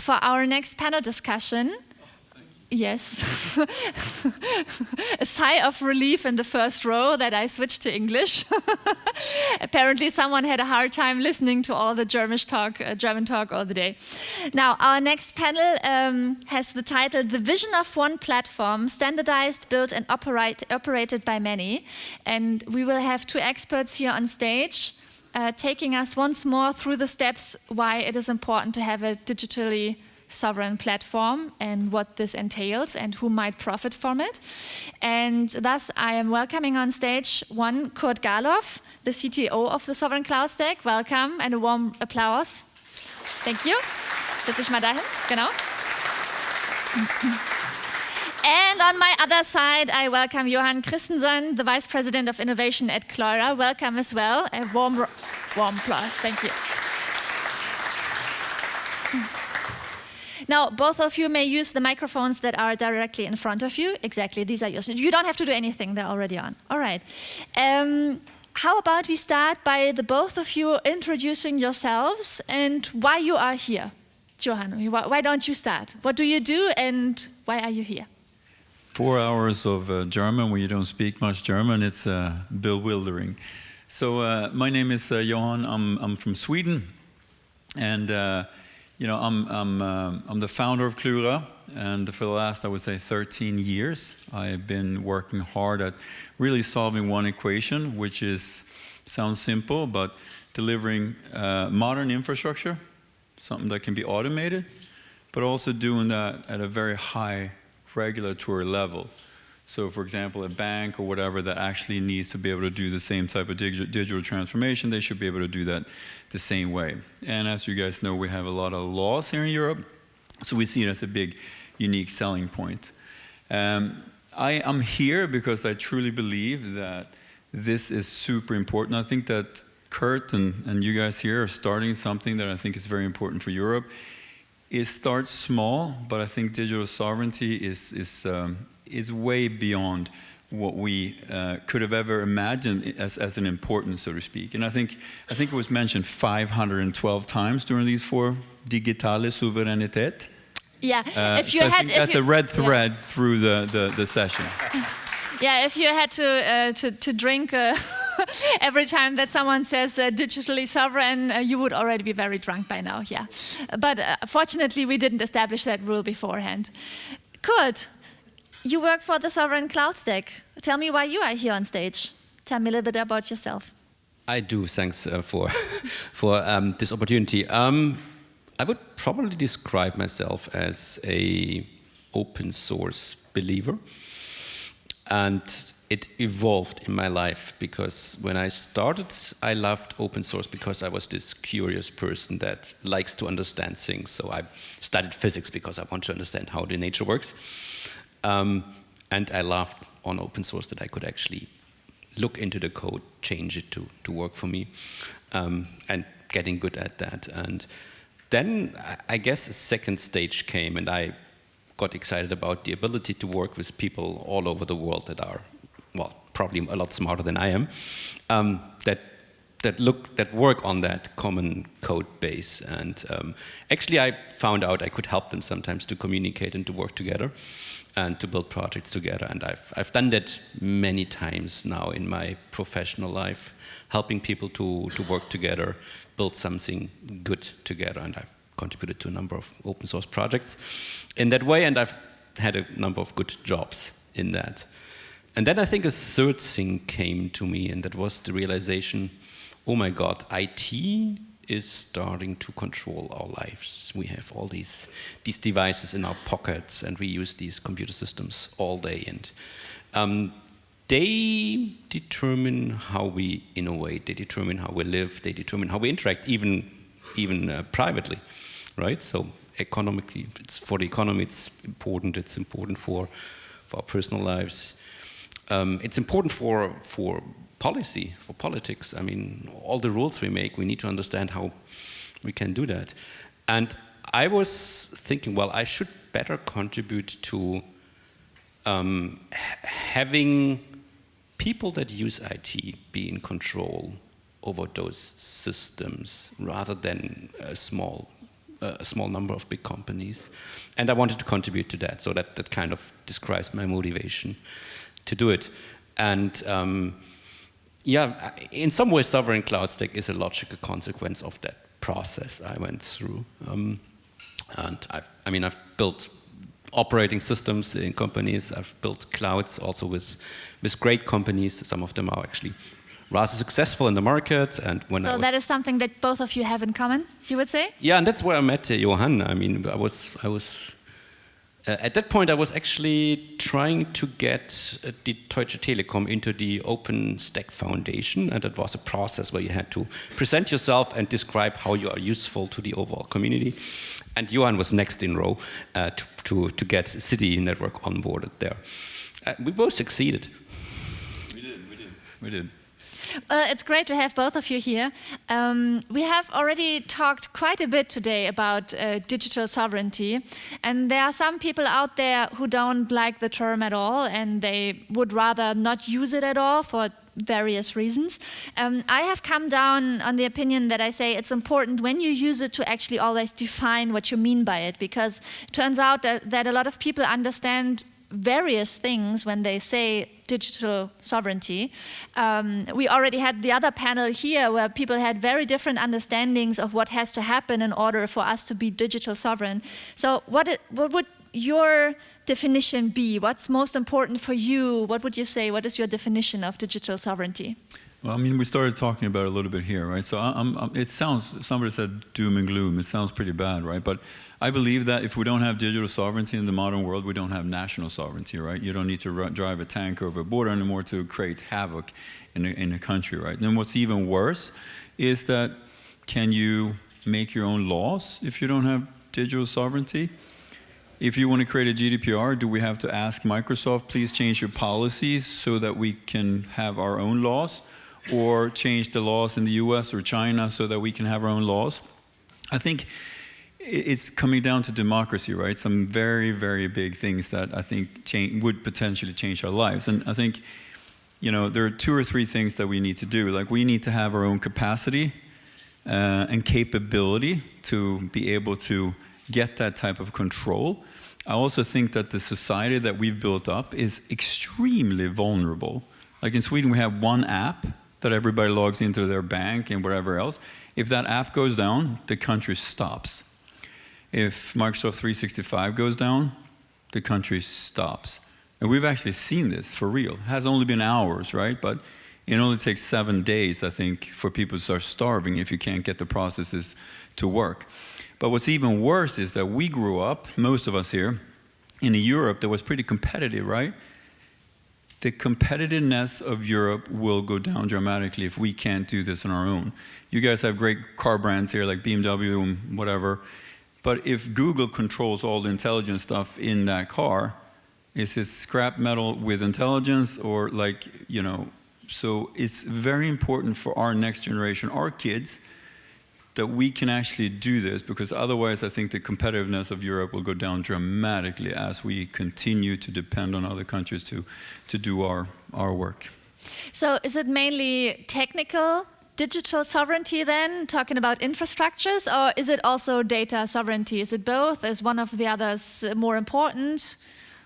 for our next panel discussion. Yes. A sigh of relief in the first row that I switched to English. Apparently someone had a hard time listening to all the German talk all the day. Now, our next panel has the title, The Vision of One Platform, Standardized, Built and Operated by Many. And we will have two experts here on stage taking us once more through the steps why it is important to have a digitally sovereign platform and what this entails and who might profit from it. And thus I am welcoming on stage one Kurt Garloff, the CTO of the Sovereign Cloud Stack. Welcome and a warm applause. Thank you. Setz dich mal dahin, genau. And on my other side, I welcome Johan Christenson, the Vice President of Innovation at Clara. Welcome as well. A warm applause. Thank you. Now, both of you may use the microphones that are directly in front of you. Exactly, these are yours. You don't have to do anything, they're already on. All right. How about we start by the both of you introducing yourselves and why you are here. Johan, why don't you start? What do you do and why are you here? 4 hours of German when you don't speak much German, it's bewildering. So my name is Johan, I'm from Sweden, and you know, I'm the founder of Clara, and for the last, I would say, 13 years, I've been working hard at really solving one equation, which sounds simple, but delivering modern infrastructure, something that can be automated, but also doing that at a very high regulatory level. So, for example, a bank or whatever that actually needs to be able to do the same type of digital transformation, they should be able to do that the same way. And as you guys know, we have a lot of laws here in Europe, so we see it as a big, unique selling point. I'm here because I truly believe that this is super important. I think that Kurt and you guys here are starting something that I think is very important for Europe. It starts small, but I think digital sovereignty is way beyond what we could have ever imagined as an importance, so to speak. And I think it was mentioned 512 times during these 4 digitale Souveränität. Yeah, if you so had, I think that's a red thread through the session. Yeah, if you had to drink every time that someone says digitally sovereign, you would already be very drunk by now, yeah. But fortunately, we didn't establish that rule beforehand. Kurt, you work for the Sovereign Cloud Stack. Tell me why you are here on stage. Tell me a little bit about yourself. I do, thanks for this opportunity. I would probably describe myself as a open source believer. And it evolved in my life because when I started, I loved open source because I was this curious person that likes to understand things. So I studied physics because I want to understand how the nature works. And I loved on open source that I could actually look into the code, change it to work for me, and getting good at that. And then I guess a second stage came, and I got excited about the ability to work with people all over the world that are, well, probably a lot smarter than I am, that work on that common code base. And actually, I found out I could help them sometimes to communicate and to work together and to build projects together. And I've done that many times now in my professional life, helping people to work together, build something good together. And I've contributed to a number of open source projects in that way, and I've had a number of good jobs in that. And then I think a third thing came to me, and that was the realization, oh my God, IT is starting to control our lives. We have all these devices in our pockets, and we use these computer systems all day. And they determine how we innovate, they determine how we live, they determine how we interact, even privately, right? So economically, for the economy, it's important. It's important for our personal lives. It's important for policy, for politics. I mean, all the rules we make, we need to understand how we can do that. And I was thinking, well, I should better contribute to having people that use IT be in control over those systems rather than a small a small number of big companies. And I wanted to contribute to that, so that kind of describes my motivation to do it. And yeah, in some ways, sovereign cloud stack is a logical consequence of that process I went through. And I've built operating systems in companies. I've built clouds also with great companies. Some of them are actually rather successful in the market. And so that is something that both of you have in common, you would say? Yeah, and that's where I met Johan. I mean, I was at that point, I was actually trying to get the Deutsche Telekom into the OpenStack Foundation, and it was a process where you had to present yourself and describe how you are useful to the overall community. And Johan was next in row to get City Network onboarded there. We both succeeded. We did. It's great to have both of you here. We have already talked quite a bit today about digital sovereignty, and there are some people out there who don't like the term at all, and they would rather not use it at all for various reasons. I have come down on the opinion that I say it's important when you use it to actually always define what you mean by it, because it turns out that a lot of people understand various things when they say digital sovereignty. We already had the other panel here where people had very different understandings of what has to happen in order for us to be digital sovereign. So what would your definition be? What's most important for you? What would you say? What is your definition of digital sovereignty? Well, I mean, we started talking about it a little bit here, right? So it sounds, somebody said doom and gloom. It sounds pretty bad, right? But I believe that if we don't have digital sovereignty in the modern world, we don't have national sovereignty, right? You don't need to drive a tank over a border anymore to create havoc in a country, right? And what's even worse is that can you make your own laws if you don't have digital sovereignty? If you want to create a GDPR, do we have to ask Microsoft, please change your policies so that we can have our own laws? Or change the laws in the US or China so that we can have our own laws? I think it's coming down to democracy, right? Some very, very big things that I think would potentially change our lives. And I think, you know, there are 2 or 3 things that we need to do. Like, we need to have our own capacity and capability to be able to get that type of control. I also think that the society that we've built up is extremely vulnerable. Like in Sweden, we have one app that everybody logs into their bank and whatever else. If that app goes down, the country stops. If Microsoft 365 goes down, the country stops. And we've actually seen this for real. It has only been hours, right? But it only takes 7 days, I think, for people to start starving if you can't get the processes to work. But what's even worse is that we grew up, most of us here, in a Europe that was pretty competitive, right? The competitiveness of Europe will go down dramatically if we can't do this on our own. You guys have great car brands here like BMW and whatever, but if Google controls all the intelligence stuff in that car, is it scrap metal with intelligence or like, you know, so it's very important for our next generation, our kids, that we can actually do this, because otherwise I think the competitiveness of Europe will go down dramatically as we continue to depend on other countries to do our work. So is it mainly technical digital sovereignty then, talking about infrastructures, or is it also data sovereignty? Is it both? Is one of the others more important?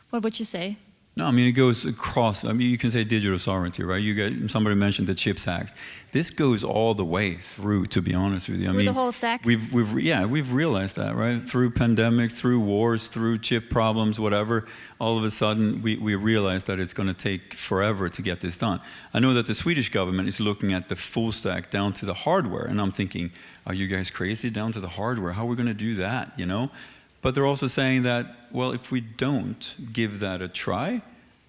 What would you say? No, I mean, it goes across. I mean, you can say digital sovereignty, right? Somebody mentioned the CHIPS Act. This goes all the way through, to be honest with you. I mean, the whole stack? We've realized that, right? Through pandemics, through wars, through chip problems, whatever, all of a sudden we realize that it's going to take forever to get this done. I know that the Swedish government is looking at the full stack down to the hardware, and I'm thinking, are you guys crazy? Down to the hardware? How are we going to do that, you know? But they're also saying that, well, if we don't give that a try,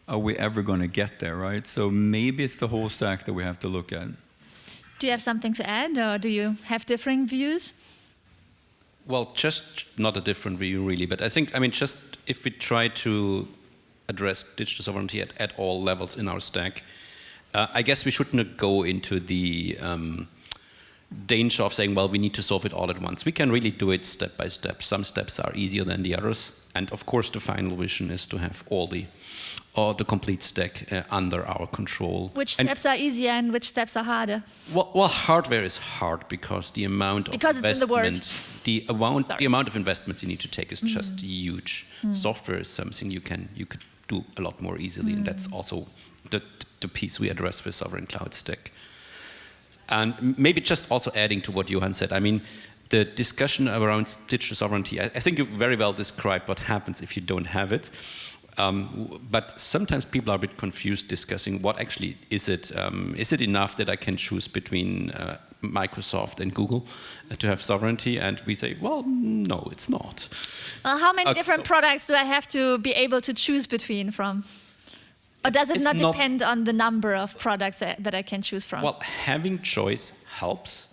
are we ever going to get there, right? So maybe it's the whole stack that we have to look at. Do you have something to add, or do you have differing views? Well, just not a different view, really. But I think, I mean, just if we try to address digital sovereignty at all levels in our stack, I guess we shouldn't go into the danger of saying, well, we need to solve it all at once. We can really do it step by step. Some steps are easier than the others. And of course, the final vision is to have all the complete stack under our control. Which steps are easier and which steps are harder? Well, hardware is hard because the amount of investment, the amount of investments you need to take is just huge. Software is something you could do a lot more easily, and that's also the piece we address with Sovereign Cloud Stack. And maybe just also adding to what Johan said, I mean, the discussion around digital sovereignty, I think you very well described what happens if you don't have it. But sometimes people are a bit confused discussing what actually is it. Is it enough that I can choose between Microsoft and Google to have sovereignty? And we say, well, no, it's not. Well, how many different products do I have to be able to choose between from? Or does it not depend on the number of products that I can choose from? Well, having choice helps,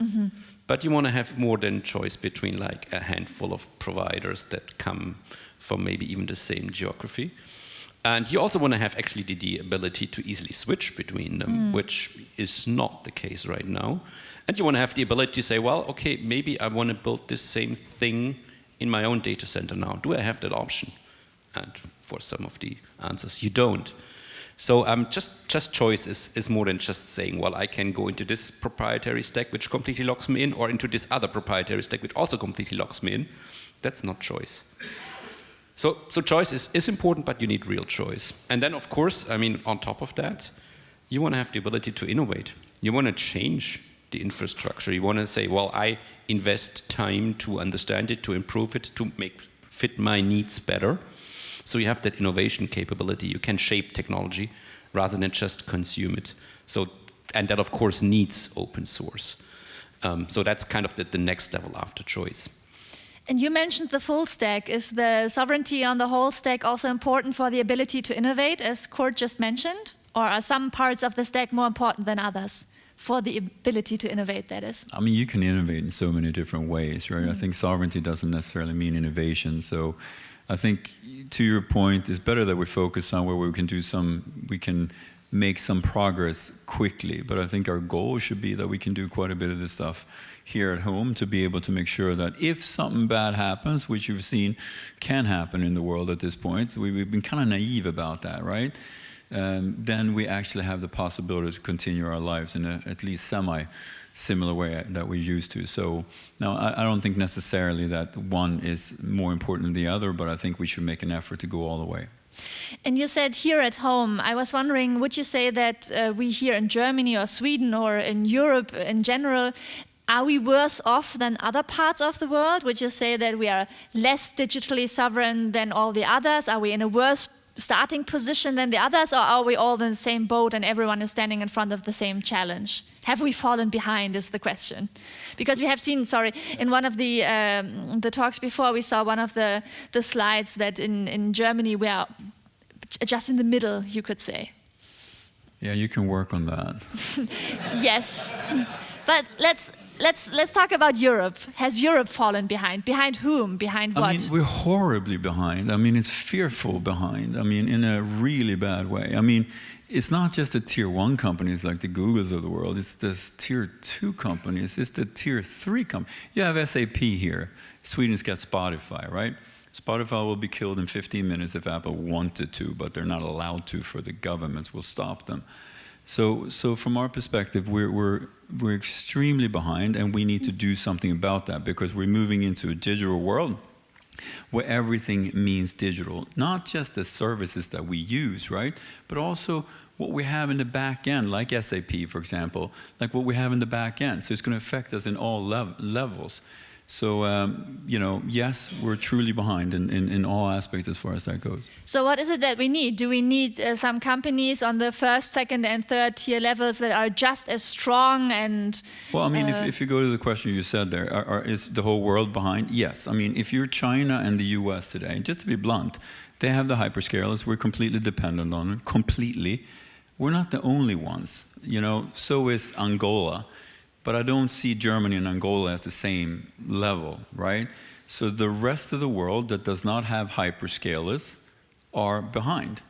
but you want to have more than choice between like a handful of providers that come from maybe even the same geography. And you also want to have actually the ability to easily switch between them, which is not the case right now. And you want to have the ability to say, well, okay, maybe I want to build this same thing in my own data center now. Do I have that option? And for some of the answers, you don't. So just choice is more than just saying, well, I can go into this proprietary stack, which completely locks me in, or into this other proprietary stack, which also completely locks me in. That's not choice. So choice is important, but you need real choice. And then, of course, I mean, on top of that, you want to have the ability to innovate. You want to change the infrastructure. You want to say, well, I invest time to understand it, to improve it, to make fit my needs better. So you have that innovation capability. You can shape technology rather than just consume it. So, and that, of course, needs open source. So that's kind of the next level after choice. And you mentioned the full stack. Is the sovereignty on the whole stack also important for the ability to innovate, as Kurt just mentioned? Or are some parts of the stack more important than others for the ability to innovate, that is? I mean, you can innovate in so many different ways, right? I think sovereignty doesn't necessarily mean innovation. So I think, to your point, it's better that we focus on where we can make some progress quickly. But I think our goal should be that we can do quite a bit of this stuff here at home to be able to make sure that if something bad happens, which you've seen can happen in the world at this point, we've been kind of naive about that, right? Then we actually have the possibility to continue our lives in a at least semi-similar way that we used to. So now I don't think necessarily that one is more important than the other, but I think we should make an effort to go all the way. And you said here at home. I was wondering, would you say that we here in Germany or Sweden or in Europe in general, are we worse off than other parts of the world? Would you say that we are less digitally sovereign than all the others? Are we in a worse starting position than the others, or are we all in the same boat and everyone is standing in front of the same challenge? Have we fallen behind is the question. Because we have seen, in one of the talks before, we saw one of the slides that in Germany we are just in the middle, you could say. Yeah, you can work on that. Yes, but let's talk about Europe. Has Europe fallen behind? Behind whom? Behind what? I mean, we're horribly behind. I mean, it's fearful behind. I mean, in a really bad way. I mean, it's not just the tier 1 companies like the Googles of the world. It's the tier 2 companies. It's the tier 3 companies. You have SAP here. Sweden's got Spotify, right? Spotify will be killed in 15 minutes if Apple wanted to, but they're not allowed to, for the governments will stop them. So from our perspective, we're extremely behind, and we need to do something about that, because we're moving into a digital world where everything means digital. Not just the services that we use, right? But also what we have in the back end, like SAP, for example, like what we have in the back end. So it's going to affect us in all levels. So, yes, we're truly behind in all aspects as far as that goes. So what is it that we need? Do we need some companies on the first, second, and third tier levels that are just as strong and... Well, I mean, if you go to the question you said there, is the whole world behind? Yes. I mean, if you're China and the US today, just to be blunt, they have the hyperscalers. We're completely dependent on it, completely. We're not the only ones, so is Angola. But I don't see Germany and Angola as the same level, right? So the rest of the world that does not have hyperscalers are behind,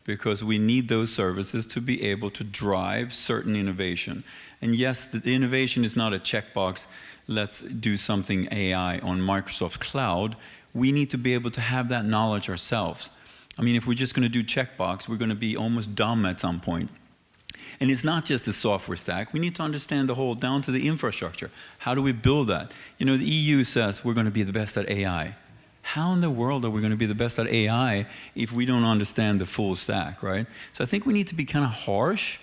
because we need those services to be able to drive certain innovation. And yes, the innovation is not a checkbox. let's do something AI on Microsoft Cloud, we need to be able to have that knowledge ourselves. I mean, if we're just going to do checkbox, we're going to be almost dumb at some point. And it's not just the software stack. We need to understand the whole, down to the infrastructure. How do we build that? You know, the EU says we're going to be the best at AI. How in the world are we going to be the best at AI if we don't understand the full stack, right? So I think we need to be kind of harsh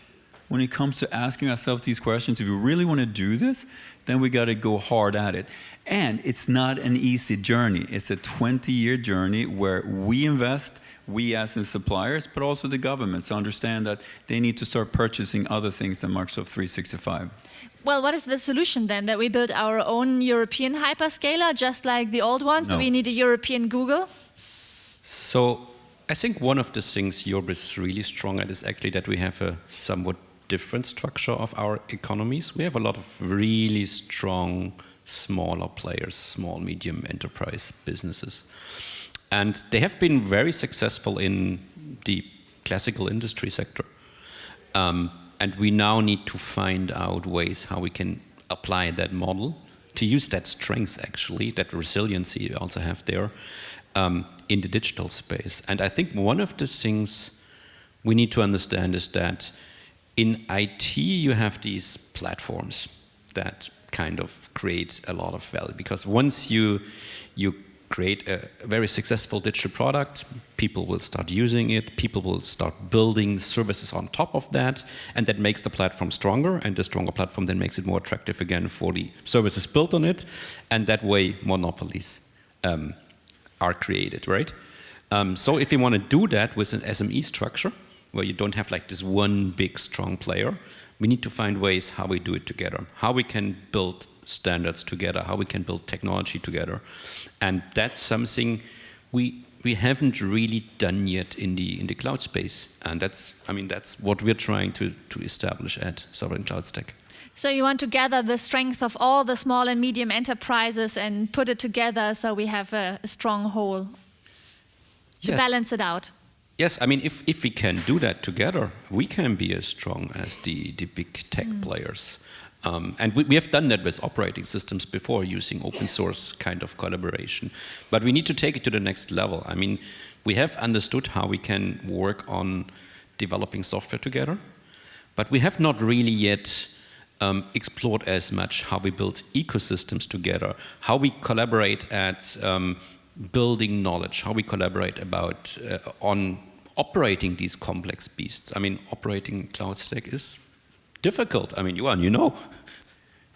when it comes to asking ourselves these questions. If we really want to do this, then we got to go hard at it. And it's not an easy journey. It's a 20-year journey where we invest, we as in suppliers, but also the governments understand that they need to start purchasing other things than Microsoft 365. Well, what is the solution then? That we build our own European hyperscaler, just like the old ones? No. Do we need a European Google? So I think one of the things Europe is really strong at is actually that we have a somewhat different structure of our economies. We have a lot of really strong smaller players, small, medium enterprise businesses. And they have been very successful in the classical industry sector. And we now need to find out ways how we can apply that model to use that strength, actually, that resiliency you also have there in the digital space. And I think one of the things we need to understand is that in IT, you have these platforms that kind of create a lot of value. Because once you create a very successful digital product, people will start using it, people will start building services on top of that, and that makes the platform stronger, and the stronger platform then makes it more attractive again for the services built on it, and that way monopolies are created, right? So if you want to do that with an SME structure, where you don't have like this one big strong player, we need to find ways how we do it together, how we can build standards together, how we can build technology together. And that's something we haven't really done yet in the cloud space. And that's what we're trying to establish at Sovereign Cloud Stack. So you want to gather the strength of all the small and medium enterprises and put it together so we have a strong whole to balance it out. Yes, I mean, if we can do that together, we can be as strong as the big tech players. And we have done that with operating systems before, using open source kind of collaboration. But we need to take it to the next level. I mean, we have understood how we can work on developing software together, but we have not really yet explored as much how we build ecosystems together, how we collaborate at building knowledge, how we collaborate about on operating these complex beasts. I mean, operating cloud stack is difficult. I mean, Johan, you know.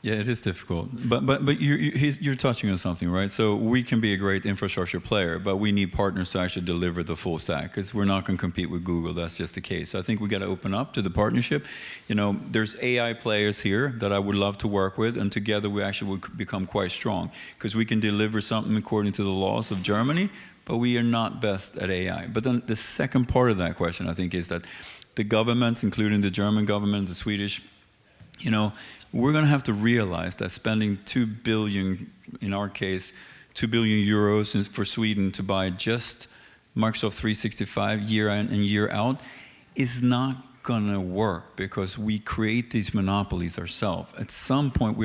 Yeah, it is difficult. But you're touching on something, right? So we can be a great infrastructure player, but we need partners to actually deliver the full stack, because we're not going to compete with Google. That's just the case. So I think we got to open up to the partnership. You know, there's AI players here that I would love to work with, and together we actually would become quite strong, because we can deliver something according to the laws of Germany, but we are not best at AI. But then the second part of that question, I think, is that the governments, including the German government, the Swedish, you know, we're going to have to realize that spending 2 billion, in our case, 2 billion euros for Sweden to buy just Microsoft 365 year in and year out is not going to work, because we create these monopolies ourselves. At some point, we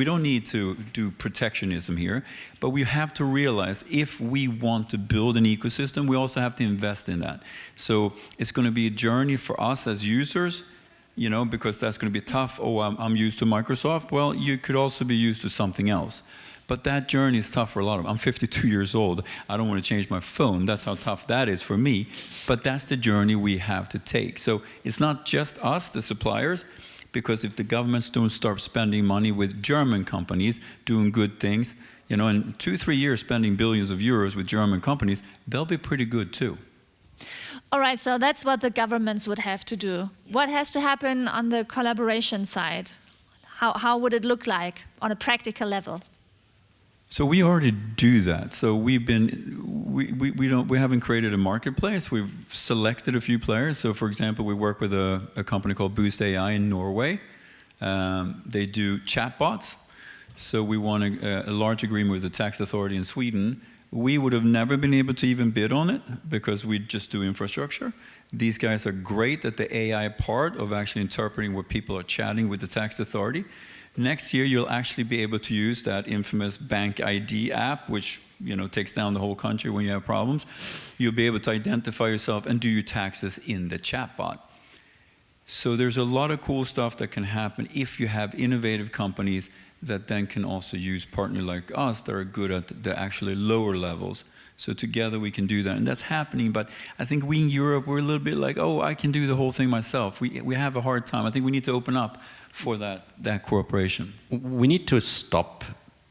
don't need to do protectionism here, but we have to realize if we want to build an ecosystem, we also have to invest in that. So it's going to be a journey for us as users, you know, because that's going to be tough. Oh, I'm used to Microsoft. Well, you could also be used to something else. But that journey is tough for a lot of them. I'm 52 years old. I don't want to change my phone. That's how tough that is for me. But that's the journey we have to take. So it's not just us, the suppliers, because if the governments don't start spending money with German companies doing good things, you know, in 2-3 years spending billions of euros with German companies, they'll be pretty good too. All right, so that's what the governments would have to do. What has to happen on the collaboration side? How would it look like on a practical level? So we already do that. So we haven't created a marketplace. We've selected a few players. So for example, we work with a company called Boost AI in Norway. They do chatbots. So we won a large agreement with the tax authority in Sweden. We would have never been able to even bid on it because we just do infrastructure. These guys are great at the AI part of actually interpreting what people are chatting with the tax authority. Next year, you'll actually be able to use that infamous Bank ID app, which takes down the whole country when you have problems. You'll be able to identify yourself and do your taxes in the chatbot. So there's a lot of cool stuff that can happen if you have innovative companies that then can also use partners like us that are good at the actually lower levels. So together we can do that, and that's happening. But I think we in Europe, we're a little bit like, oh, I can do the whole thing myself. We have a hard time. I think we need to open up for that cooperation. We need to stop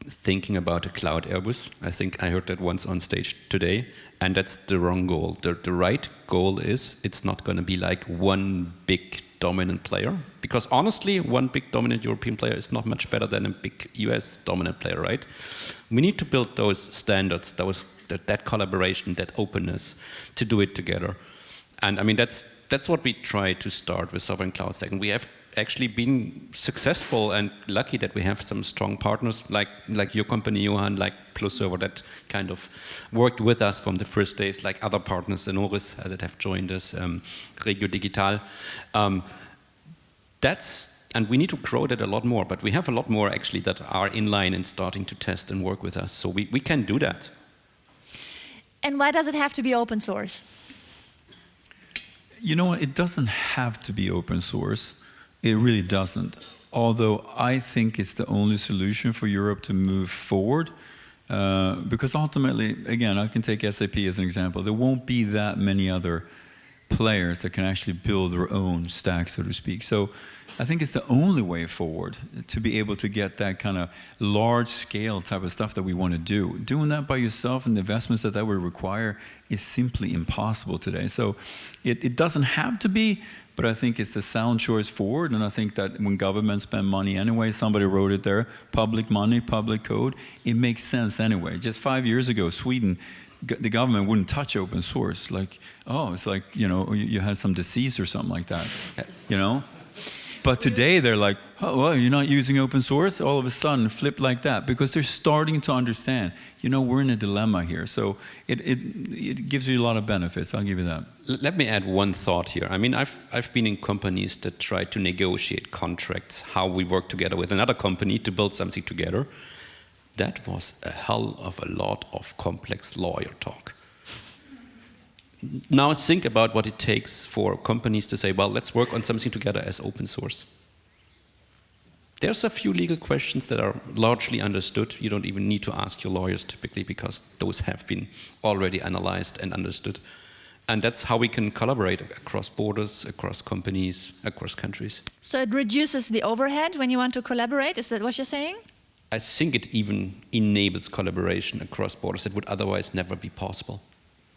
thinking about a cloud Airbus. I think I heard that once on stage today, and that's the wrong goal. The right goal is it's not going to be like one big dominant player, because honestly, one big dominant European player is not much better than a big US dominant player, right? We need to build those standards, that collaboration, that openness, to do it together. And I mean, that's what we try to start with Sovereign Cloud Stack. And we have actually been successful and lucky that we have some strong partners like your company, Johan, like PlusServer, that kind of worked with us from the first days, like other partners, Enoris, that have joined us, Regio Digital. And we need to grow that a lot more, but we have a lot more actually that are in line and starting to test and work with us. So we can do that. And why does it have to be open source? You know what, it doesn't have to be open source. It really doesn't. Although I think it's the only solution for Europe to move forward. Because ultimately, again, I can take SAP as an example. There won't be that many other players that can actually build their own stack, so to speak. So I think it's the only way forward to be able to get that kind of large-scale type of stuff that we want to do. Doing that by yourself and the investments that would require is simply impossible today. So it doesn't have to be, but I think it's the sound choice forward. And I think that when governments spend money anyway, somebody wrote it there, public money, public code, it makes sense anyway. Just 5 years ago, Sweden, the government wouldn't touch open source. Like, oh, it's like, you had some disease or something like that, But today they're like, oh, well, you're not using open source? All of a sudden, flip like that, because they're starting to understand, we're in a dilemma here. So it gives you a lot of benefits, I'll give you that. Let me add one thought here. I mean, I've been in companies that try to negotiate contracts, how we work together with another company to build something together. That was a hell of a lot of complex lawyer talk. Now think about what it takes for companies to say, well, let's work on something together as open source. There's a few legal questions that are largely understood. You don't even need to ask your lawyers typically, because those have been already analyzed and understood. And that's how we can collaborate across borders, across companies, across countries. So it reduces the overhead when you want to collaborate? Is that what you're saying? I think it even enables collaboration across borders that would otherwise never be possible.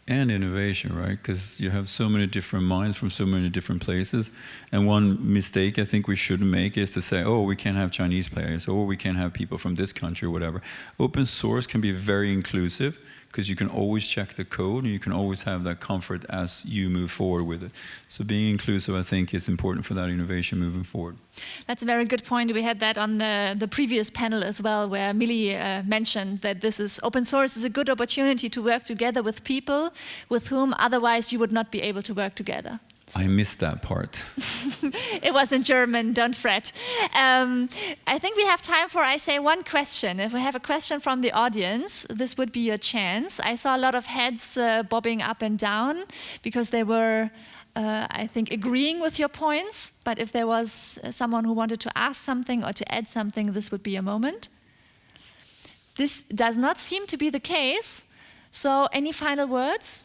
And innovation, right? Because you have so many different minds from so many different places. And one mistake I think we shouldn't make is to say, oh, we can't have Chinese players, or we can't have people from this country, or whatever. Open source can be very inclusive, because you can always check the code, and you can always have that comfort as you move forward with it. So being inclusive, I think, is important for that innovation moving forward. That's a very good point. We had that on the previous panel as well, where Millie mentioned that open source is a good opportunity to work together with people with whom otherwise you would not be able to work together. I missed that part. It was in German, don't fret. I think we have time for, one question. If we have a question from the audience, this would be your chance. I saw a lot of heads bobbing up and down because they were, I think, agreeing with your points. But if there was someone who wanted to ask something or to add something, this would be a moment. This does not seem to be the case. So any final words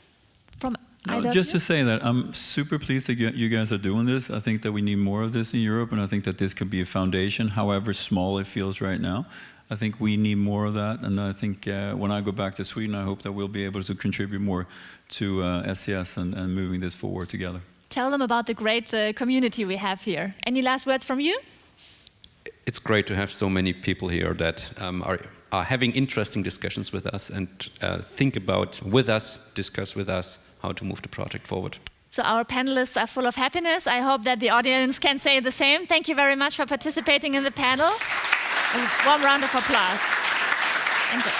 from No, just to say that I'm super pleased that you guys are doing this. I think that we need more of this in Europe, and I think that this could be a foundation, however small it feels right now. I think we need more of that, and I think when I go back to Sweden, I hope that we'll be able to contribute more to SCS and moving this forward together. Tell them about the great community we have here. Any last words from you? It's great to have so many people here that are having interesting discussions with us and discuss with us how to move the project forward. So our panelists are full of happiness. I hope that the audience can say the same. Thank you very much for participating in the panel. A warm round of applause. Thank you.